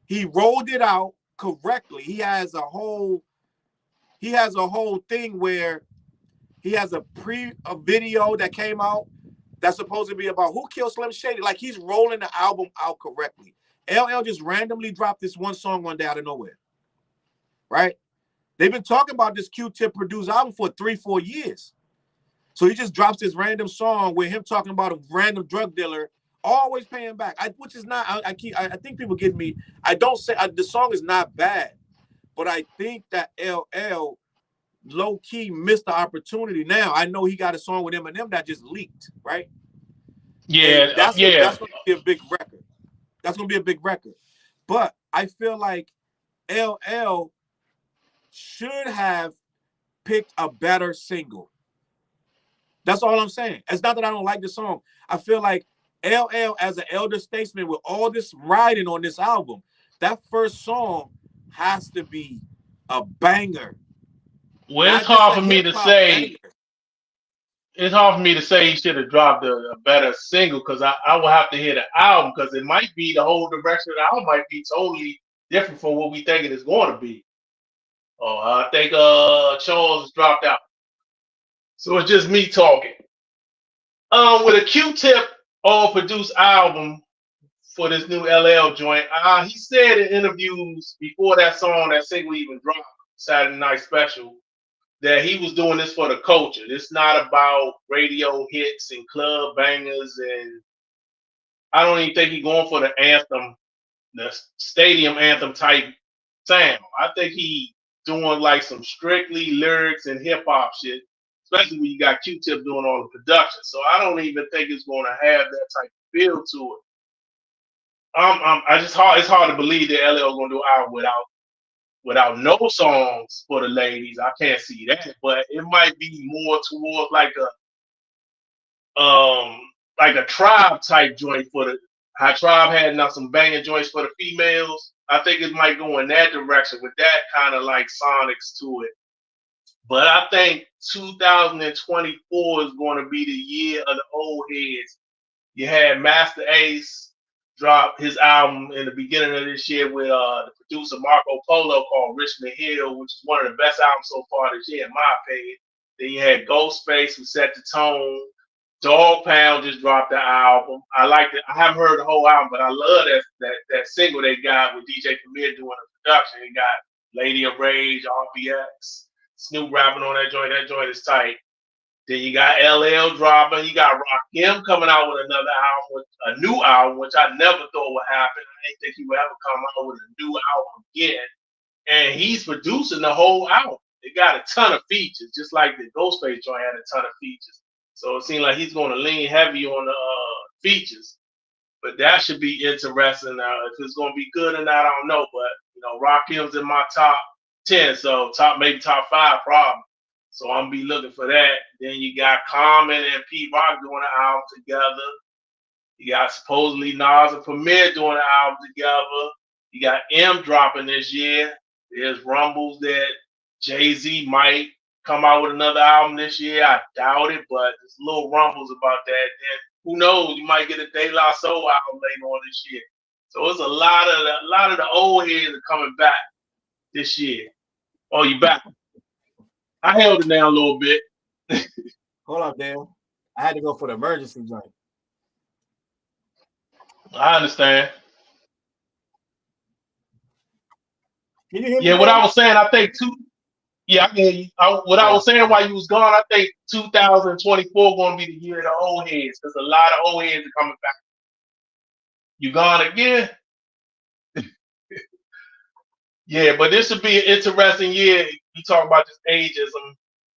He rolled it out correctly. He has a whole thing where he has a video that came out that's supposed to be about who killed Slim Shady. Like he's rolling the album out correctly. LL just randomly dropped this one song one day out of nowhere. Right? They've been talking about this Q-Tip produced album for 3-4 years. So he just drops this random song with him talking about a random drug dealer always paying back. Which is not, I think people get me. I don't say the song is not bad, but I think that LL low-key missed the opportunity. Now I know he got a song with Eminem that just leaked, right? Yeah, and that's yeah. That's gonna be a big record. That's gonna be a big record. But I feel like LL should have picked a better single. That's all I'm saying. It's not that I don't like the song. I feel like LL as an elder statesman with all this writing on this album, that first song has to be a banger. Well, it's hard for me to say. It's hard for me to say he should have dropped a better single because I will have to hear the album because it might be the whole direction of the album might be totally different from what we think it is going to be. Oh, I think Charles has dropped out. So it's just me talking. With a Q-Tip all-produced album for this new LL joint, he said in interviews before that single even dropped, Saturday Night Special, that he was doing this for the culture. It's not about radio hits and club bangers, and I don't even think he's going for the anthem, the stadium anthem type sound. I think he doing like some strictly lyrics and hip hop shit, especially when you got Q-Tip doing all the production. So I don't even think it's going to have that type of feel to it. It's hard to believe that LL is going to do an album without no songs for the ladies. I can't see that, but it might be more towards like a Tribe type joint for the how Tribe had now some banging joints for the females. I think it might go in that direction with that kind of like sonics to it. But I think 2024 is going to be the year of the old heads. You had Master Ace drop his album in the beginning of this year with the producer Marco Polo called Richmond Hill, which is one of the best albums so far this year, in my opinion. Then you had Ghostface, who set the tone. Dog Pound just dropped the album. I liked it. I haven't heard the whole album, but I love that single they got with DJ Premier doing the production. They got Lady of Rage, RBX, Snoop rapping on that joint. That joint is tight. Then you got LL dropping. You got Rakim coming out with another album, a new album, which I never thought would happen. I didn't think he would ever come out with a new album again. And he's producing the whole album. It got a ton of features, just like the Ghostface joint had a ton of features. So it seems like he's going to lean heavy on the features. But that should be interesting. If it's going to be good or not, I don't know. But, Rakim's in my top 10, so maybe top 5 probably. So I'm going to be looking for that. Then you got Common and Pete Rock doing an album together. You got supposedly Nas and Premier doing an album together. You got M dropping this year. There's rumbles that Jay-Z might come out with another album this year. I doubt it, but there's little rumbles about that. And who knows? You might get a De La Soul album later on this year. So it's a lot of the old heads are coming back this year. Oh, you back? I held it down a little bit. Hold up, Dan. I had to go for the emergency joint. I understand. Can you hear me? Yeah, what I was saying, I think Yeah, I can hear you. I was saying while you was gone, I think 2024 going to be the year of the old heads because a lot of old heads are coming back. You gone again? Yeah, but this would be an interesting year. You talk about this ageism,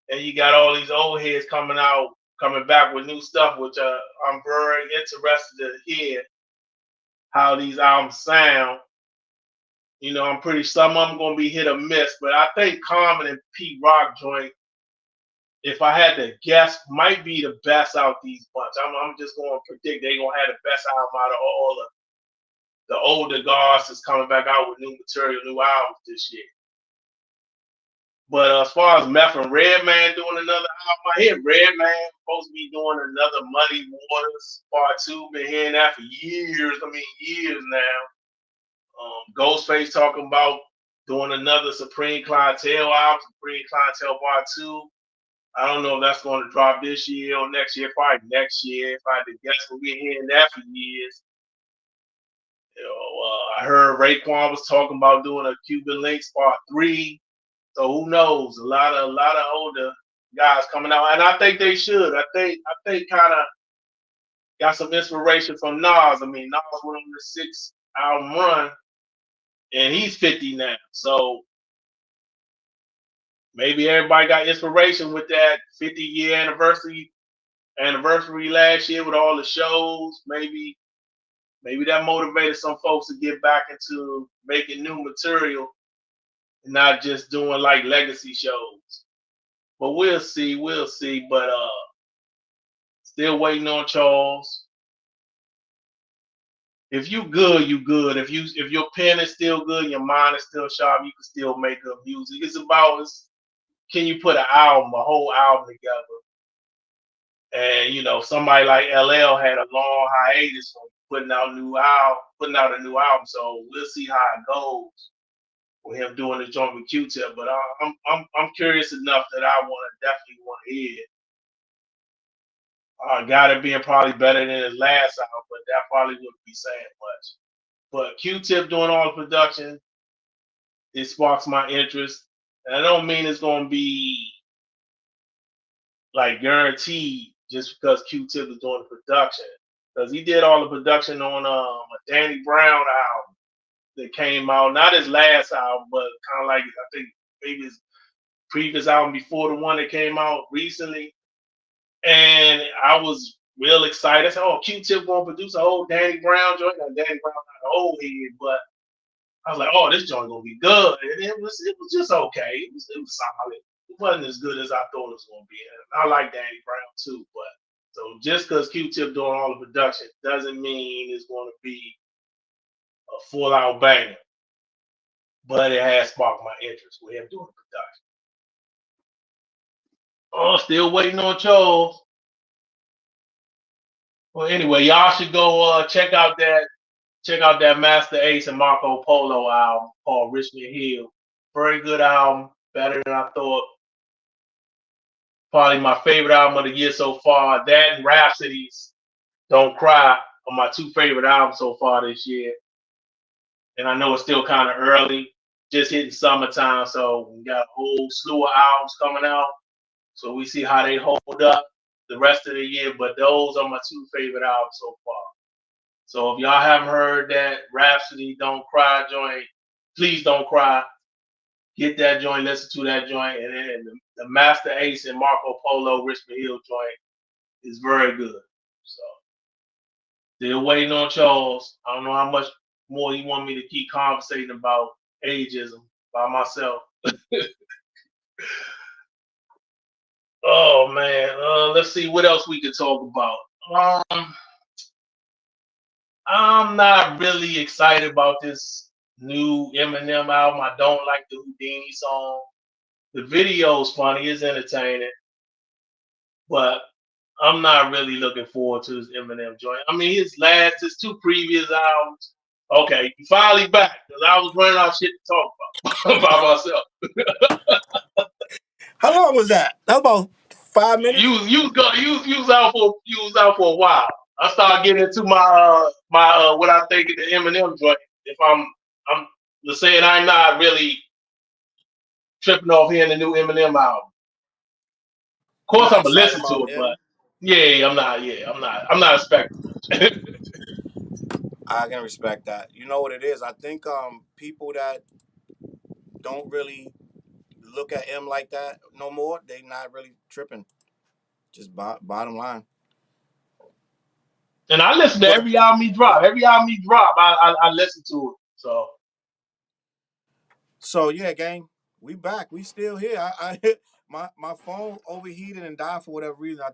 and you got all these old heads coming back with new stuff, which I'm very interested to hear how these albums sound. I'm pretty some of them going to be hit or miss, but I think Common and Pete Rock joint, if I had to guess, might be the best out these bunch. I'm just going to predict they're going to have the best album out of all the older guards that's coming back out with new material, new albums this year. But as far as Meth and Redman doing another album, I hear Redman supposed to be doing another Muddy Waters Part 2. Been hearing that for years. I mean, years now. Ghostface talking about doing another Supreme Clientele album, Supreme Clientele Part 2. I don't know if that's going to drop this year or next year. Probably next year. If I had to guess, we'll be hearing that for years. I heard Raekwon was talking about doing a Cuban Links Part 3. So who knows? A lot of older guys coming out, and I think they should. I think kind of got some inspiration from Nas. I mean, Nas went on the 6-album run, and he's 50 now. So maybe everybody got inspiration with that 50-year anniversary last year with all the shows. Maybe that motivated some folks to get back into making new material and not just doing like legacy shows. But we'll see. But still waiting on Charles. If you good, you good. If your pen is still good, your mind is still sharp, you can still make good music. It's about can you put a whole album together? And somebody like LL had a long hiatus from putting out a new album. So we'll see how it goes with him doing the joint with Q-Tip. But I'm curious enough that I definitely want to hear it. Got it being probably better than his last album, but that probably wouldn't be saying much. But Q-Tip doing all the production, it sparks my interest. And I don't mean it's going to be like guaranteed just because Q-Tip is doing the production. Because he did all the production on a Danny Brown album that came out, not his last album, but kind of like, I think maybe his previous album before the one that came out recently. And I was real excited. I said, "Oh, Q-Tip gonna produce a whole Danny Brown joint." Now, Danny Brown not an old head, but I was like, "Oh, this joint gonna be good." And it was just okay. It was solid. It wasn't as good as I thought it was gonna be. And I like Danny Brown too, but so just because Q-Tip doing all the production doesn't mean it's gonna be a full out banger. But it has sparked my interest with him doing the production. Oh, still waiting on Charles. Well, anyway, y'all should go check out that Master Ace and Marco Polo album called Richmond Hill. Very good album, better than I thought. Probably my favorite album of the year so far. That and Rhapsody's Don't Cry are my two favorite albums so far this year. And I know it's still kind of early, just hitting summertime, so we got a whole slew of albums coming out. So we see how they hold up the rest of the year. But those are my two favorite albums so far. So if y'all haven't heard that Rhapsody Don't Cry joint, please don't cry. Get that joint, listen to that joint, and then the Master Ace and Marco Polo Richmond Hill joint is very good. So still waiting on Charles. I don't know how much more you want me to keep conversating about ageism by myself. Oh man, let's see what else we can talk about. I'm not really excited about this new Eminem album. I don't like the Houdini song. The video's funny, it's entertaining, but I'm not really looking forward to this Eminem joint. I mean, his two previous albums. Okay, you finally back because I was running out of shit to talk about by myself. How long was that? That was about 5 minutes. You was out for a while. I started getting into my what I think of the Eminem joint. If I'm just saying I'm not really tripping off hearing the new Eminem album. Of course, I'm gonna listen to it, but I'm not expecting much. I can respect that. You know what it is? I think people that don't really look at him like that no more, they not really tripping. Just bottom line. And I listen to every album he drop. I listen to it. So yeah, gang, we back. We still here. I my phone overheated and died for whatever reason.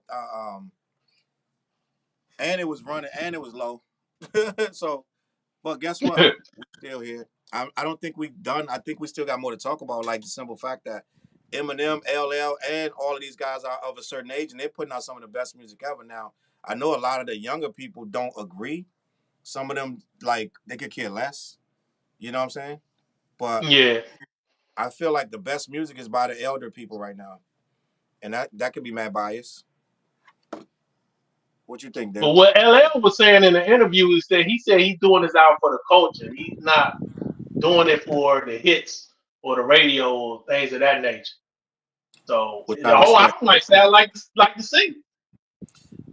And it was running and it was low. So, but guess what? We're still here. I don't think we've done. I think we still got more to talk about. Like the simple fact that Eminem, LL, and all of these guys are of a certain age, and they're putting out some of the best music ever. Now, I know a lot of the younger people don't agree. Some of them, like, they could care less. You know what I'm saying? But Yeah. I feel like the best music is by the elder people right now, and that could be mad bias. What you think, But Dale? what LL was saying in the interview is that he said he's doing this out for the culture. He's not doing it for the hits or the radio or things of that nature. So Which I the whole respect. album might sound like the single.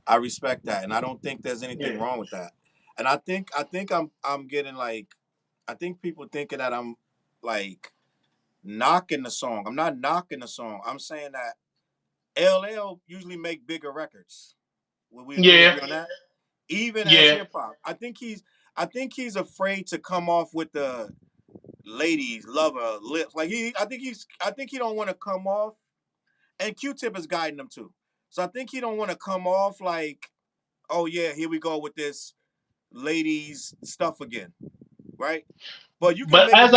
I respect that, and I don't think there's anything Yeah. wrong with that. And I think I'm getting like, I think people thinking that I'm like knocking the song. I'm not knocking the song. I'm saying that LL usually make bigger records. Will we Yeah. agree on that? Even as Yeah. hip hop, I think he's afraid to come off with the ladies lover lips. Like I think he don't want to come off, and Q-Tip is guiding him too. So I think he don't want to come off like, oh yeah, here we go with this ladies stuff again, right? But you can But make a good record.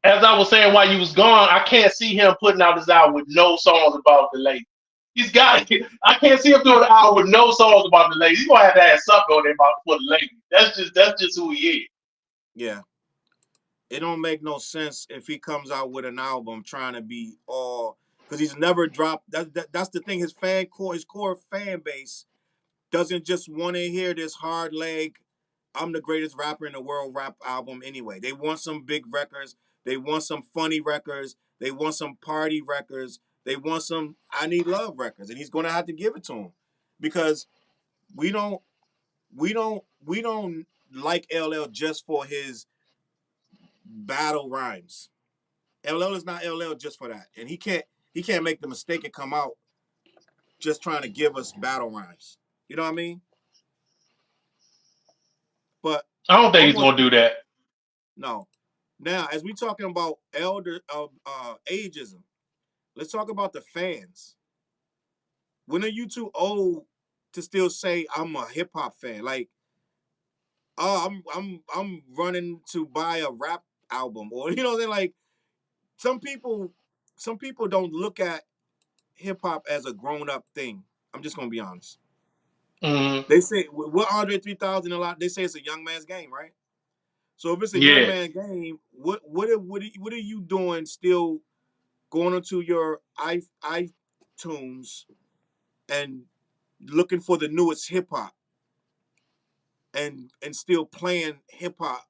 as I was saying while you was gone, I can't see him putting out this album with no songs about the lady. He's got. Right. I can't see him doing an album with no songs about the lady. He's gonna have to have something on there about for the lady. That's just who he is. Yeah. It don't make no sense if he comes out with an album trying to be all, because he's never dropped. That's the thing. His core fan base doesn't just want to hear this hard leg, I'm the greatest rapper in the world rap album anyway. They want some big records. They want some funny records. They want some party records. They want some I Need Love records, and he's gonna have to give it to them because we don't we don't like LL just for his battle rhymes. LL is not LL just for that, and he can't make the mistake and come out just trying to give us battle rhymes. You know what I mean? But I don't think one he's more gonna thing. do that. No. Now, as we talking about ageism, let's talk about the fans. When are you too old to still say I'm a hip hop fan? Like, oh, I'm running to buy a rap album, or you know what I'm saying? Like, some people some people don't look at hip hop as a grown up thing. I'm just gonna be honest. Hmm. They say what Andre 3000 a lot. They say it's a young man's game, right? So if it's a young Yeah. man game, what are you doing still going into your iTunes and looking for the newest hip hop and still playing hip hop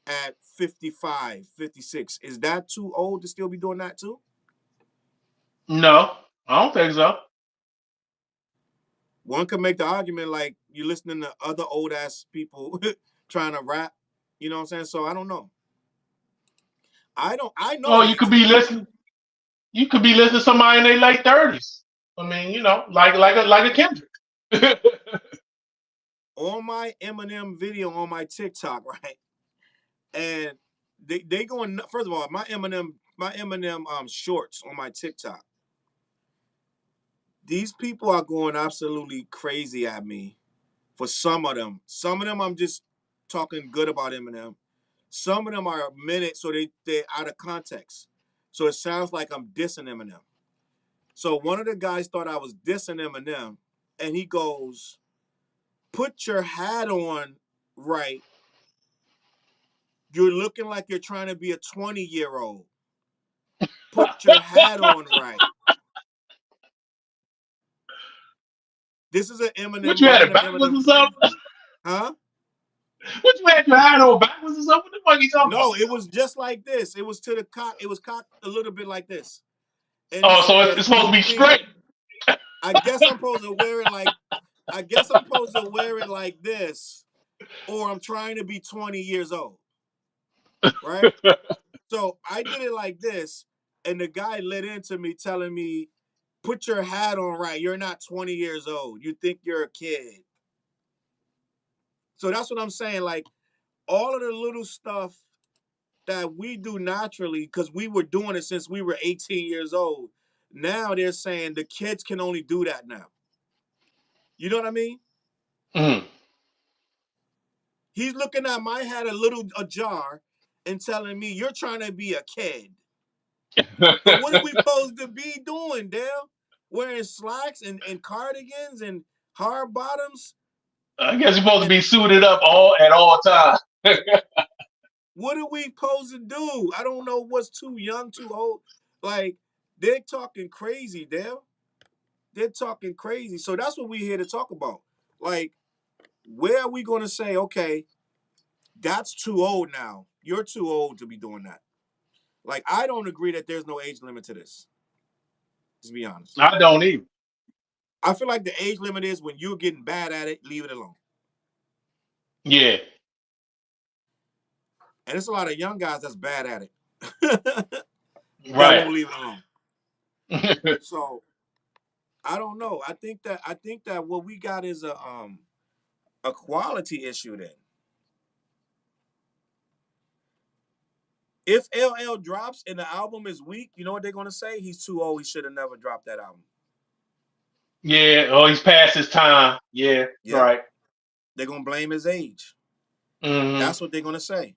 at 55, 56? Is that too old to still be doing that too? No, I don't think so. One could make the argument like you're listening to other old ass people trying to rap. You know what I'm saying? So I don't know. I know Oh, it you ain't could too be old. listening. You could be listening to somebody in their late 30s. I mean, like a Kendrick. On my Eminem video on my TikTok, right? And they going, first of all, my Eminem shorts on my TikTok. These people are going absolutely crazy at me for some of them. Some of them I'm just talking good about Eminem. Some of them are a minute, so they out of context. So it sounds like I'm dissing Eminem. So one of the guys thought I was dissing Eminem, and he goes, "Put your hat on right. You're looking like you're trying to be a 20-year-old. Put your hat on right." This is an What Eminem, you had it random backwards Eminem or fan. something? Huh? What you had your hat on backwards or something? What the fuck you talking about? No, it was just like this. It was to the cock. It was cocked a little bit like this. And he Oh, so it's, said, it's supposed to "You be think straight. I guess I'm supposed to wear it like I guess I'm supposed to wear it like this, or I'm trying to be 20 years old, right?" So I did it like this, and the guy lit into me telling me, "Put your hat on right. You're not 20 years old. You think you're a kid." So that's what I'm saying. Like all of the little stuff that we do naturally, because we were doing it since we were 18 years old. Now they're saying the kids can only do that now. You know what I mean? Mm. He's looking at my hat a little ajar and telling me you're trying to be a kid. So what are we supposed to be doing, Dale? Wearing slacks and cardigans and hard bottoms? I guess you're supposed to And be suited up at all times. what are we supposed to do? I don't know what's too young, too old. Like, they're talking crazy, Dale. They're talking crazy. So that's what we're here to talk about. Like, where are we going to say, okay, that's too old now. You're too old to be doing that. Like, I don't agree that there's no age limit to this. To be honest. I don't even. I feel like the age limit is when you're getting bad at it, leave it alone. Yeah. And there's a lot of young guys that's bad at it that Right. won't leave it alone. So I don't know. I think that what we got is a quality issue then. If LL drops and the album is weak, you know what they're gonna say? He's too old. He should have never dropped that album. Yeah. Oh, he's past his time. Yeah. Yep. Right. They're gonna blame his age. Hmm. That's what they're gonna say.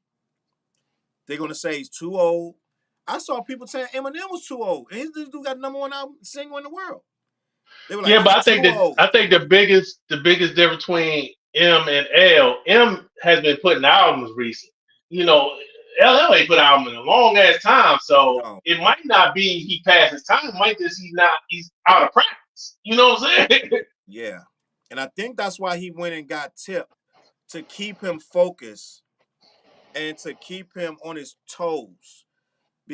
They're gonna say he's too old. I saw people saying Eminem was too old, and this dude got #1 album single in the world. They were like, Yeah, but he's I too think that old. I think the biggest difference between M and L, M has been putting albums recent. You know, LL ain't put an album in a long ass time, so No, it might not be he passed his time. It might just he's out of practice. You know what I'm saying? yeah, and I think that's why he went and got Tip to keep him focused and to keep him on his toes.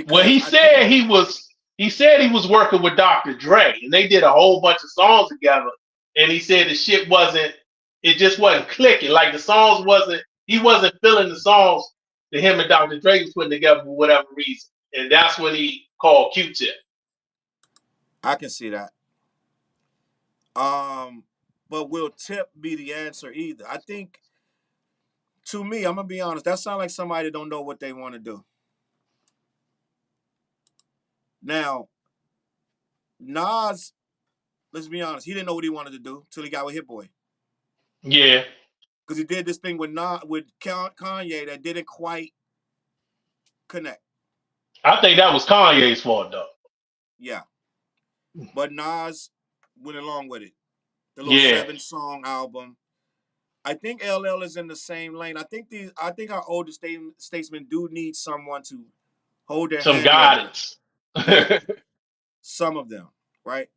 Well, Because he I think said that, he was working with Dr. Dre, and they did a whole bunch of songs together. And he said the shit it just wasn't clicking. Like the songs he wasn't feeling the songs that him and Dr. Dre was putting together for whatever reason. And that's when he called Q-Tip. I can see that. Um, but will Tip be the answer either? I think, to me, I'm gonna be honest. That sounds like somebody that don't know what they want to do. Now, Nas, let's be honest, he didn't know what he wanted to do till he got with Hit Boy. Yeah, Because he did this thing with Kanye that didn't quite connect. I think that was Kanye's fault though. Yeah, but Nas went along with it. The little Yeah, 7-song album. I think LL is in the same lane. I think our older statesmen do need someone to hold their some hand a little bit. guidance. Yeah, some of them, right?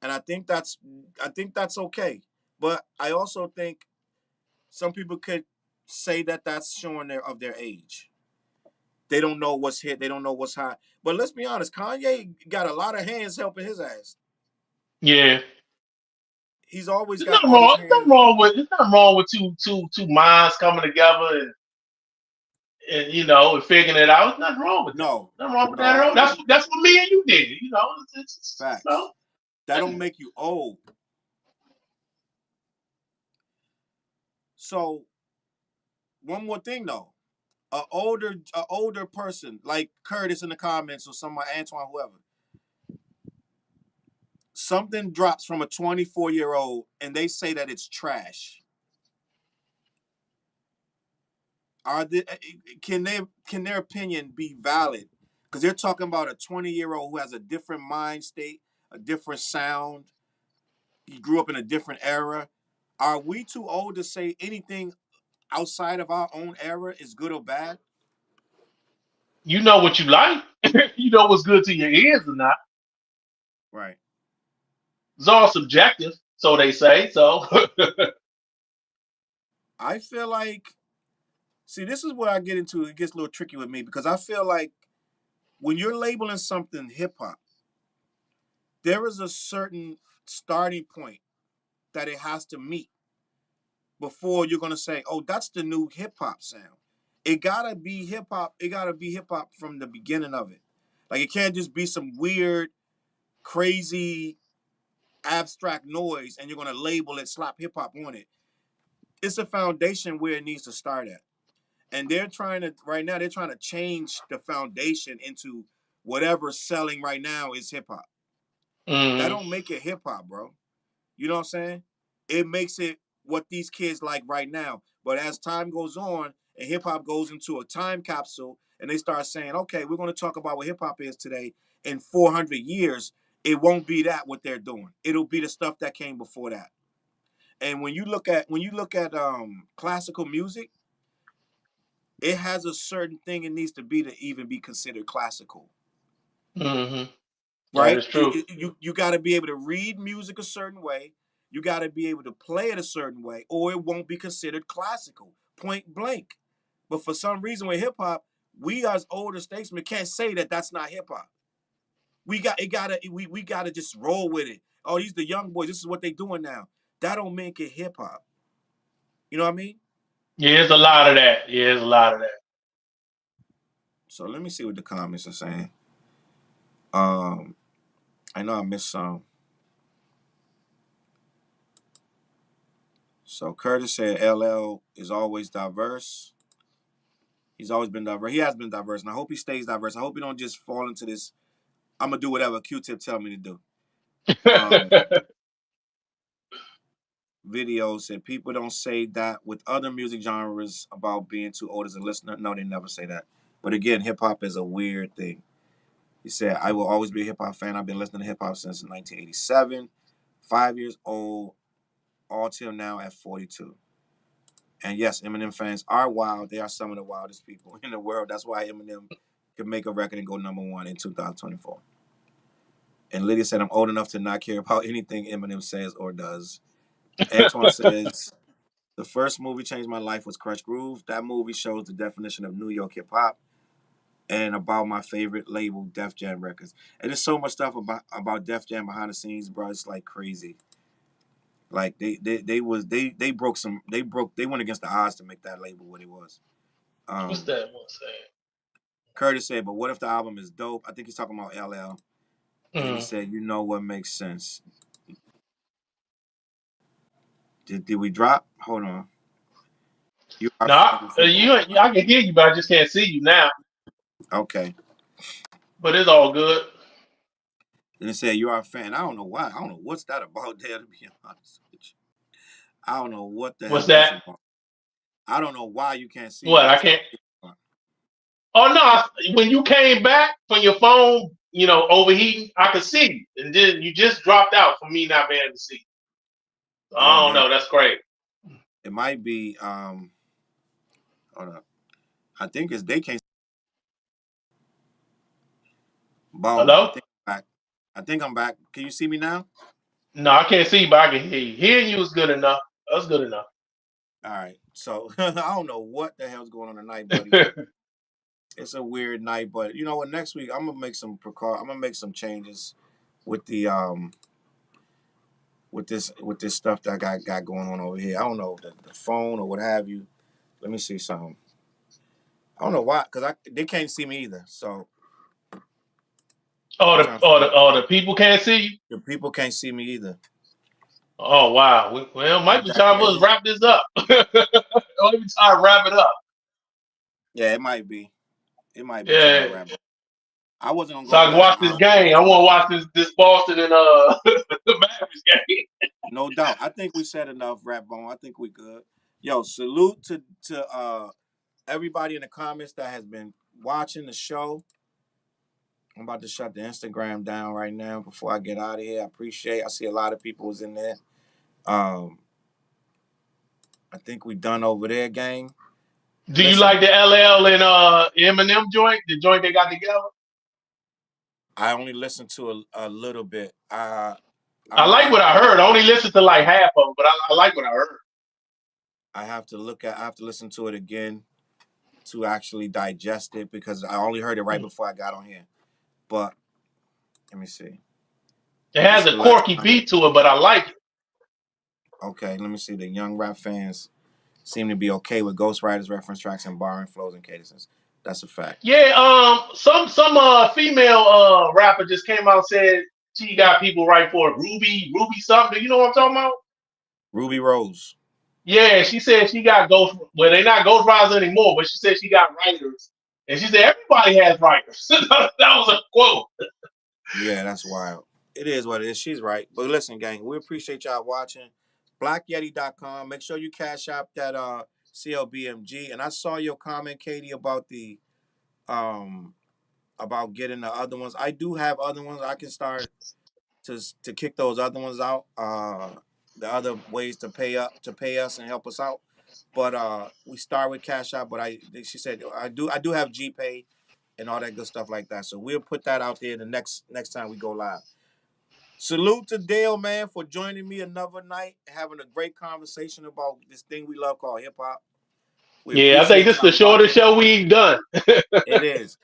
And I think that's okay. But I also think some people could say that that's showing their age. They don't know what's hit. They don't know what's hot. But let's be honest, Kanye got a lot of hands helping his ass. Yeah. He's always There's got nothing all these wrong. There's nothing hands. wrong with there's nothing wrong with two minds coming together and and figuring it out. There's nothing wrong with that. No, Nothing wrong with no, that I at all. That's agree. what that's what me and you did. Facts. That don't make you old. So one more thing though, a older person like Curtis in the comments or somebody Antoine whoever, something drops from a 24-year-old and they say that it's trash. Are they, can their opinion be valid? Because they're talking about a 20-year-old who has a different mind state, a different sound. He grew up in a different era. Are we too old to say anything outside of our own era is good or bad? You know what you like. You know what's good to your ears or not. Right. It's all subjective, so they say. So I feel like, see, this is where I get into. It gets a little tricky with me because I feel like when you're labeling something hip hop, there is a certain starting point that it has to meet before you're gonna say, "Oh, that's the new hip hop sound." It gotta be hip hop. It gotta be hip hop from the beginning of it. Like it can't just be some weird, crazy, abstract noise, and you're gonna label it, slap hip hop on it. It's a foundation where it needs to start at. And they're trying to right now. They're trying to change the foundation into whatever's selling right now is hip hop. That mhm. don't make it hip hop, bro. You know what I'm saying? It makes it what these kids like right now. But as time goes on and hip hop goes into a time capsule, and they start saying, okay, we're going to talk about what hip hop is today. In 400 years, it won't be that what they're doing. It'll be the stuff that came before that. And when you look at classical music, it has a certain thing it needs to be to even be considered classical. Mm-hmm. That Right? is true. You got to be able to read music a certain way. You got to be able to play it a certain way, or it won't be considered classical, point blank. But for some reason with hip hop, we as older statesmen can't say that that's not hip hop. We gotta just roll with it. Oh, these the young boys. This is what they doing now. That don't make it hip hop. You know what I mean? Yeah, there's a lot of that. Yeah, there's a lot of that. So let me see what the comments are saying. I know I missed some. So Curtis said LL is always diverse. He's always been diverse. He has been diverse, and I hope he stays diverse. I hope he don't just fall into this. I'm gonna do whatever Q-Tip tell me to do. Video said people don't say that with other music genres about being too old as a listener. No, they never say that. But again, hip hop is a weird thing. He said, I will always be a hip hop fan. I've been listening to hip hop since 1987. 5 years old, all till now at 42. And yes, Eminem fans are wild. They are some of the wildest people in the world. That's why Eminem could make a record and go #1 in 2024. And Lydia said, I'm old enough to not care about anything Eminem says or does. Antoine says, the first movie changed my life was Crush Groove. That movie shows the definition of New York hip hop and about my favorite label, Def Jam Records. And there's so much stuff about Def Jam behind the scenes, bro. It's like crazy. Like they went against the odds to make that label what it was. What's that one saying? Curtis said, but what if the album is dope? I think he's talking about LL. And he Mm. said, you know what makes sense. Did we drop? Hold on. You are No, fan from I can hear you, but I just can't see you now. Okay. But it's all good. And it said you are a fan. I don't know why. I don't know what's that about there, to be honest with you. I don't know what the What's hell that's that? about. I don't know why you can't see me. What? I That's can't. Oh no! When you came back from your phone, overheating, I could see you, and then you just dropped out for me not being able to see. yeah, I don't man. know. That's great. It might be hold up. I think it's they can't. Boom. I Hello? think I'm back. I think I'm back. Can you see me now? No, I can't see, but I can hear you. Hearing you is good enough. That's good enough. All right. So I don't know what the hell's going on tonight, buddy. It's a weird night, but you know what? Next week I'm gonna make some I'm gonna make some changes with the with this stuff that I got going on over here. I don't know the phone or what have you. Let me see something. I don't know why, because they can't see me either. So Oh, I'm the trying to oh figure the out. oh the people can't see you. The people can't see me either. Oh wow. Well, might Ain't be that time for us to crazy? wrap this up. Might be time to wrap it up. Yeah, it might be. It might be time to Yeah. wrap up. I wasn't gonna So go I can back. watch this game. I want to watch this Boston and the Mavericks game. No doubt. I think we said enough, Rap Bone. I think we good. Yo, salute to everybody in the comments that has been watching the show. I'm about to shut the Instagram down right now before I get out of here. I see a lot of people was in there. Um, I think we done over there, gang. Do you Listen, like the LL and Eminem joint? The joint they got together? I only listened to a little bit. I I might like have what I heard. I only listened to like half of it, but I like what I heard. I have to listen to it again to actually digest it because I only heard it right before I got on here. But let me see. It This has is a the last quirky time. beat to it, but I like it. Okay, let me see. The young rap fans seem to be okay with Ghost Riders reference tracks and borrowing flows and cadences. That's a fact. Yeah, some female rapper just came out and said she got people right for it. Ruby something. Do you know what I'm talking about? Ruby Rose. Yeah, she said she got ghost. Well, they're not ghost riders anymore, but she said she got writers, and she said everybody has writers. That was a quote. Yeah, that's wild. It is what it is. She's right. But listen, gang, we appreciate y'all watching. BlackYeti.com. Make sure you cash out that CLBMG. And I saw your comment, Katie, about the about getting the other ones. I do have other ones. I can start to kick those other ones out. The other ways to pay us and help us out. But we start with Cash App. But she said I do have GPay and all that good stuff like that. So we'll put that out there the next time we go live. Salute to Dale, man, for joining me another night, having a great conversation about this thing we love called hip hop. We Yeah, I think appreciate this is the y'all shortest watching. show we've done. It is.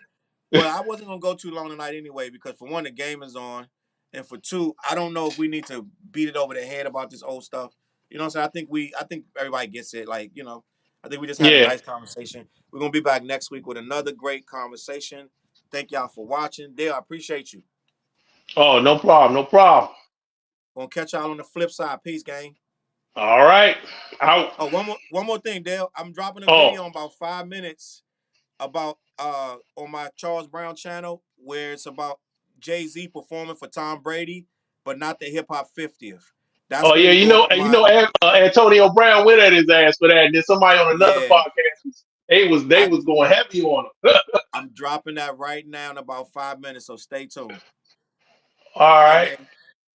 Well, I wasn't gonna go too long tonight anyway, because for one, the game is on, and for two, I don't know if we need to beat it over the head about this old stuff. You know what I'm saying? I think everybody gets it. Like, I think we just had a Yeah. nice conversation. We're gonna be back next week with another great conversation. Thank y'all for watching. Dale, I appreciate you. Oh, no problem. No problem. Gonna catch y'all on the flip side. Peace, gang. All right. Out. Oh, one more thing, Dale. I'm dropping a Oh, video in about 5 minutes about on my Charles Brown channel, where it's about Jay-Z performing for Tom Brady, but not the hip hop 50th. That's oh gonna yeah. be going on my Antonio Brown went at his ass for that. And then somebody on another yeah. podcast they I was going heavy on him. I'm dropping that right now in about 5 minutes, so stay tuned. All All right, right. gang.